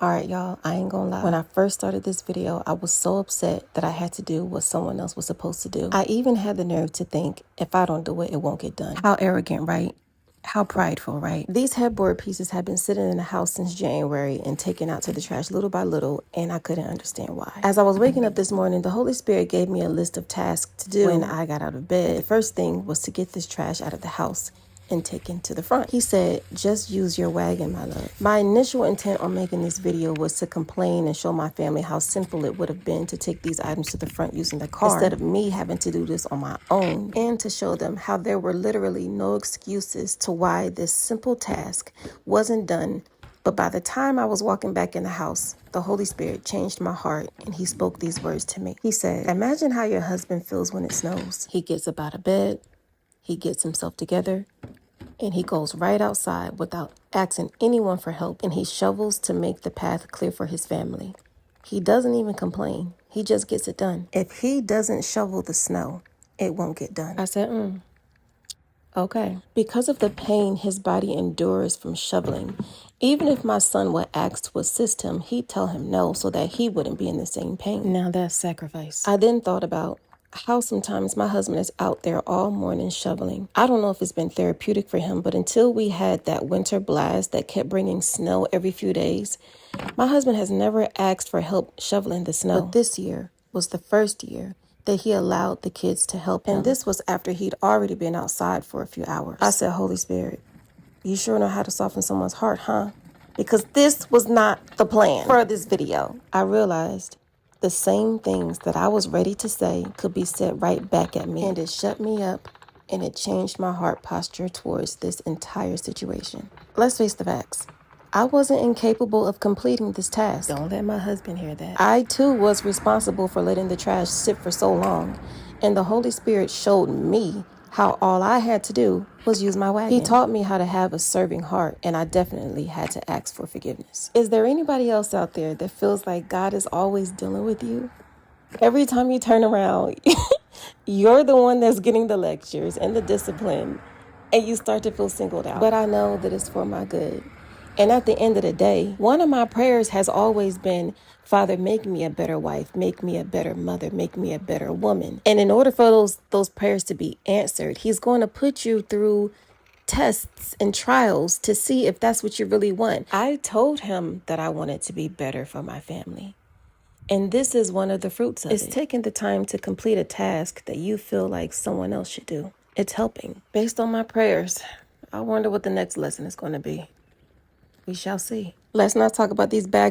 Alright, y'all, I ain't gonna lie. When I first started this video, I was so upset that I had to do what someone else was supposed to do. I even had the nerve to think, if I don't do it, it won't get done. How arrogant, right? How prideful, right? These headboard pieces have been sitting in the house since January and taken out to the trash little by little, and I couldn't understand why. As I was waking up this morning, the Holy Spirit gave me a list of tasks to do when I got out of bed. The first thing was to get this trash out of the house and taken to the front. He said, just use your wagon, my love. My initial intent on making this video was to complain and show my family how simple it would have been to take these items to the front using the car instead of me having to do this on my own, and to show them how there were literally no excuses to why this simple task wasn't done. But by the time I was walking back in the house, the Holy Spirit changed my heart and he spoke these words to me. He said, imagine how your husband feels when it snows. He gets up out of bed, he gets himself together, and he goes right outside without asking anyone for help, and he shovels to make the path clear for his family. He doesn't even complain. He just gets it done. If he doesn't shovel the snow, it won't get done. I said, okay. Because of the pain his body endures from shoveling, even if my son would ask to assist him, he'd tell him no so that he wouldn't be in the same pain. Now that's sacrifice. I then thought about how sometimes my husband is out there all morning shoveling. I don't know if it's been therapeutic for him, but until we had that winter blast that kept bringing snow every few days, my husband has never asked for help shoveling the snow. But this year was the first year that he allowed the kids to help him. And this was after he'd already been outside for a few hours. I said, Holy Spirit, you sure know how to soften someone's heart, huh? Because this was not the plan for this video. I realized the same things that I was ready to say could be said right back at me. And it shut me up, and it changed my heart posture towards this entire situation. Let's face the facts. I wasn't incapable of completing this task. Don't let my husband hear that. I too was responsible for letting the trash sit for so long. And the Holy Spirit showed me how all I had to do was use my wagon. He taught me how to have a serving heart, and I definitely had to ask for forgiveness. Is there anybody else out there that feels like God is always dealing with you? Every time you turn around, you're the one that's getting the lectures and the discipline, and you start to feel singled out. But I know that it's for my good. And at the end of the day, one of my prayers has always been, Father, make me a better wife, make me a better mother, make me a better woman. And in order for those prayers to be answered, he's going to put you through tests and trials to see if that's what you really want. I told him that I wanted to be better for my family. And this is one of the fruits of it. It's taking the time to complete a task that you feel like someone else should do. It's helping. Based on my prayers, I wonder what the next lesson is going to be. We shall see. Let's not talk about these bad